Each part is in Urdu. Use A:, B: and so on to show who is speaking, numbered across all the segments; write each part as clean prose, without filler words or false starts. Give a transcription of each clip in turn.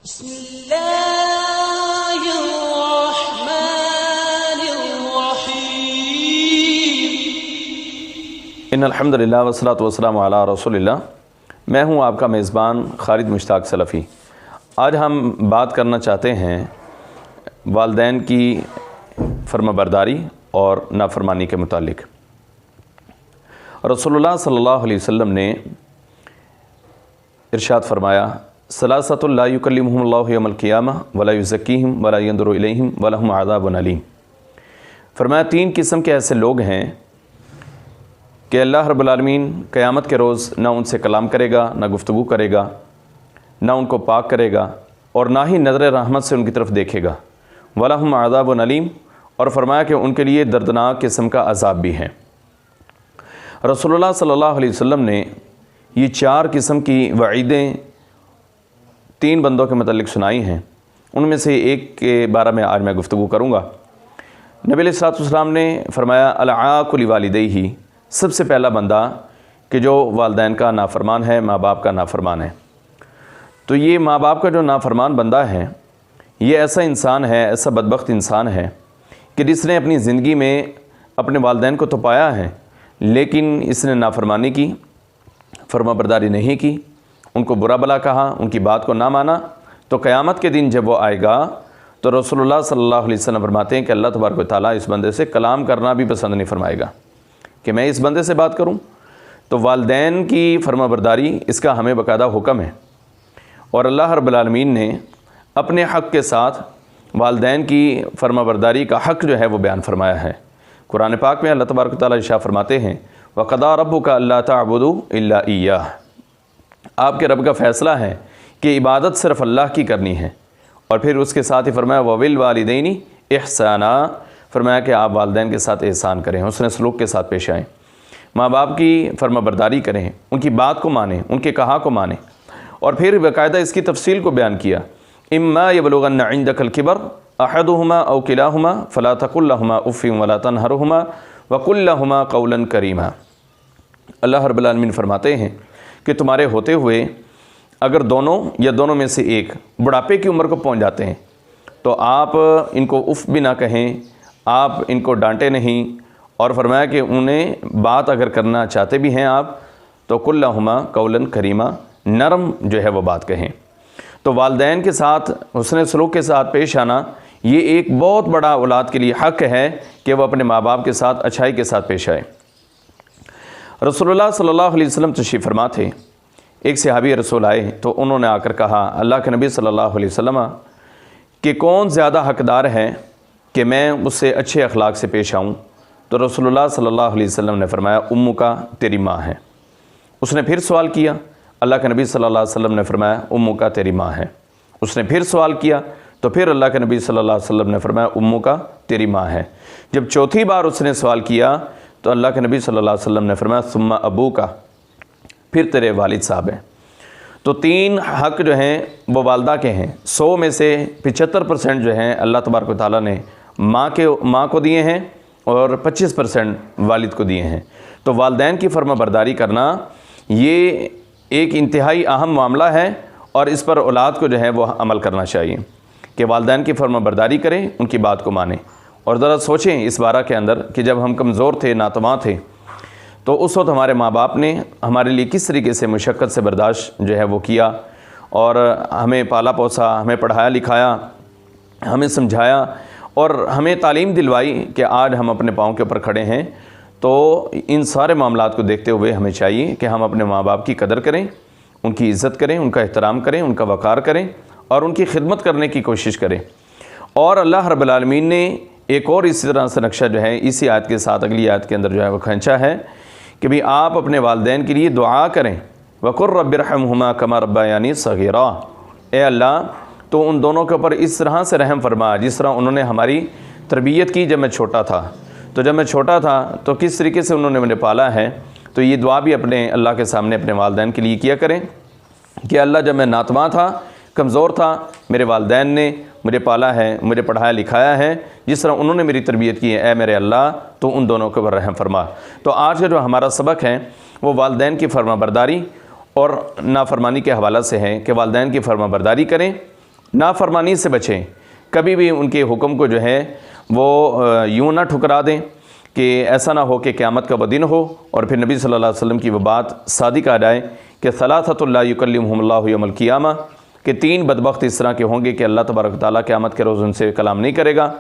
A: بسم اللہ الرحمن الرحیم۔
B: ان الحمدللہ والصلاۃ والسلام علی رسول اللہ۔ میں ہوں آپ کا میزبان خالد مشتاق سلفی۔ آج ہم بات کرنا چاہتے ہیں والدین کی فرمانبرداری اور نافرمانی کے متعلق۔ رسول اللہ صلی اللہ علیہ وسلم نے ارشاد فرمایا، ثلاثۃ لا یکلمہم اللہ یوم القیامہ ولا یزکیہم ولا ینظر الیہم ولہم عذاب علیم۔ فرمایا تین قسم کے ایسے لوگ ہیں کہ اللہ رب العالمین قیامت کے روز نہ ان سے کلام کرے گا، نہ گفتگو کرے گا، نہ ان کو پاک کرے گا، اور نہ ہی نظر رحمت سے ان کی طرف دیکھے گا۔ وَلَهُمْ عَذَابٌ عَلِيمٌ، اور فرمایا کہ ان کے لیے دردناک قسم کا عذاب بھی ہے۔ رسول اللہ صلی اللہ علیہ وسلم نے یہ چار قسم کی وعیدیں تین بندوں کے متعلق سنائی ہیں۔ ان میں سے ایک کے بارے میں آج میں گفتگو کروں گا۔ نبی علیہ الصلوۃ والسلام نے فرمایا، العاق لوالدیہ، سب سے پہلا بندہ کہ جو والدین کا نافرمان ہے، ماں باپ کا نافرمان ہے۔ تو یہ ماں باپ کا جو نافرمان بندہ ہے، یہ ایسا انسان ہے، ایسا بدبخت انسان ہے کہ جس نے اپنی زندگی میں اپنے والدین کو تو پایا ہے، لیکن اس نے نافرمانی کی، فرمانبرداری نہیں کی، ان کو برا بلا کہا، ان کی بات کو نہ مانا۔ تو قیامت کے دن جب وہ آئے گا تو رسول اللہ صلی اللہ علیہ وسلم فرماتے ہیں کہ اللہ تبارک و تعالیٰ اس بندے سے کلام کرنا بھی پسند نہیں فرمائے گا کہ میں اس بندے سے بات کروں۔ تو والدین کی فرمانبرداری اس کا ہمیں باقاعدہ حکم ہے، اور اللہ رب العالمین نے اپنے حق کے ساتھ والدین کی فرمانبرداری کا حق جو ہے وہ بیان فرمایا ہے۔ قرآن پاک میں اللہ تبارک و تعالیٰ ارشاد فرماتے ہیں، وَقَضَىٰ رَبُّكَ أَلَّا تَعْبُدُوا إِلَّا إِيَّاهُ، آپ کے رب کا فیصلہ ہے کہ عبادت صرف اللہ کی کرنی ہے۔ اور پھر اس کے ساتھ ہی فرمایا، وَبِالْوَالِدَيْنِ إِحْسَانًا، فرمایا کہ آپ والدین کے ساتھ احسان کریں، حسن سلوک کے ساتھ پیش آئیں، ماں باپ کی فرمانبرداری کریں، ان کی بات کو مانیں، ان کے کہا کو مانیں۔ اور پھر باقاعدہ اس کی تفصیل کو بیان کیا، إِمَّا يَبْلُغَنَّ عِنْدَكَ الْكِبَرَ أَحَدُهُمَا أَوْ كِلَاهُمَا فَلَا تَقُل لَّهُمَا أُفٍّ وَلَا تَنْهَرْهُمَا وَقُل لَّهُمَا قَوْلًا كَرِيمًا۔ اللہ رب العالمین فرماتے ہیں کہ تمہارے ہوتے ہوئے اگر دونوں یا دونوں میں سے ایک بڑھاپے کی عمر کو پہنچ جاتے ہیں تو آپ ان کو اف بھی نہ کہیں، آپ ان کو ڈانٹے نہیں، اور فرمایا کہ انہیں بات اگر کرنا چاہتے بھی ہیں آپ تو قُل لَّهُمَا قَوْلًا كَرِيمًا، نرم جو ہے وہ بات کہیں۔ تو والدین کے ساتھ حسن سلوک کے ساتھ پیش آنا یہ ایک بہت بڑا اولاد کے لیے حق ہے کہ وہ اپنے ماں باپ کے ساتھ اچھائی کے ساتھ پیش آئے۔ رسول اللہ صلی اللہ علیہ وسلم تشریف فرما تھے، ایک صحابی رسول آئے تو انہوں نے آ کر کہا، اللہ کے نبی صلی اللہ علیہ وسلم کہ کون زیادہ حقدار ہے کہ میں اس سے اچھے اخلاق سے پیش آؤں؟ تو رسول اللہ صلی اللہ علیہ وسلم نے فرمایا، امک تیری ماں ہے۔ اس نے پھر سوال کیا، اللہ کے نبی صلی اللہ علیہ وسلم نے فرمایا، امک تیری ماں ہے۔ اس نے پھر سوال کیا تو پھر اللہ کے نبی صلی اللہ علیہ وسلم نے فرمایا، امک تیری ماں ہے۔ جب چوتھی بار اس نے سوال کیا تو اللہ کے نبی صلی اللہ علیہ وسلم نے فرمایا، ثم ابوک، پھر تیرے والد صاحب ہیں۔ تو تین حق جو ہیں وہ والدہ کے ہیں۔ 100 میں سے 75% جو ہیں اللہ تبارک و تعالیٰ نے ماں کو دیے ہیں اور 25% والد کو دیے ہیں۔ تو والدین کی فرمانبرداری کرنا یہ ایک انتہائی اہم معاملہ ہے، اور اس پر اولاد کو جو ہے وہ عمل کرنا چاہیے کہ والدین کی فرمانبرداری کریں، ان کی بات کو مانیں۔ اور ذرا سوچیں اس بارہ کے اندر کہ جب ہم کمزور تھے، ناتواں تھے، تو اس وقت ہمارے ماں باپ نے ہمارے لیے کس طریقے سے مشقت سے برداشت جو ہے وہ کیا، اور ہمیں پالا پوسا، ہمیں پڑھایا لکھایا، ہمیں سمجھایا، اور ہمیں تعلیم دلوائی کہ آج ہم اپنے پاؤں کے اوپر کھڑے ہیں۔ تو ان سارے معاملات کو دیکھتے ہوئے ہمیں چاہیے کہ ہم اپنے ماں باپ کی قدر کریں، ان کی عزت کریں، ان کا احترام کریں، ان کا وقار کریں، اور ان کی خدمت کرنے کی کوشش کریں۔ اور اللہ رب العالمین نے ایک اور اسی طرح سے نقشہ جو ہے اسی آیت کے ساتھ اگلی آیت کے اندر جو ہے وہ کھینچا ہے کہ بھی آپ اپنے والدین کے لیے دعا کریں، وَقُلْ رَبِّ ارْحَمْهُمَا كَمَا رَبَّيَانِي صَغِيرًا، اے اللہ تو ان دونوں کے اوپر اس طرح سے رحم فرما جس طرح انہوں نے ہماری تربیت کی جب میں چھوٹا تھا۔ تو جب میں چھوٹا تھا تو کس طریقے سے انہوں نے مجھے پالا ہے۔ تو یہ دعا بھی اپنے اللہ کے سامنے اپنے والدین کے لیے کیا کریں کہ اللہ جب میں ناتواں تھا، کمزور تھا، میرے والدین نے مجھے پالا ہے، مجھے پڑھایا لکھایا ہے، جس طرح انہوں نے میری تربیت کی ہے، اے میرے اللہ تو ان دونوں کے اوپر رحم فرما۔ تو آج کا جو ہمارا سبق ہے وہ والدین کی فرمانبرداری اور نافرمانی کے حوالے سے ہے کہ والدین کی فرمانبرداری کریں، نافرمانی سے بچیں، کبھی بھی ان کے حکم کو جو ہے وہ یوں نہ ٹھکرا دیں کہ ایسا نہ ہو کہ قیامت کا وہ دن ہو اور پھر نبی صلی اللہ علیہ وسلم کی وہ بات صادق آ جائے کہ ثلاثۃ لا یکلمہم اللہ یوم القیامہ، کہ 3 بدبخت اس طرح کے ہوں گے کہ اللہ تبارک و تعالیٰ قیامت کے روز ان سے کلام نہیں کرے گا۔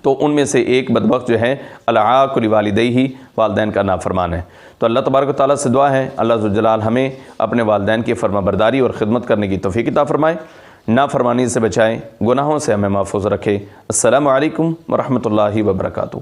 B: تو ان میں سے ایک بدبخت جو ہے العاق لوالدیہ، والدین کا نافرمان ہے۔ تو اللہ تبارک و تعالیٰ سے دعا ہے اللہ ذوالجلال ہمیں اپنے والدین کی فرما برداری اور خدمت کرنے کی توفیق عطا فرمائے، نافرمانی سے بچائے، گناہوں سے ہمیں محفوظ رکھے۔ السلام علیکم ورحمۃ اللہ وبرکاتہ۔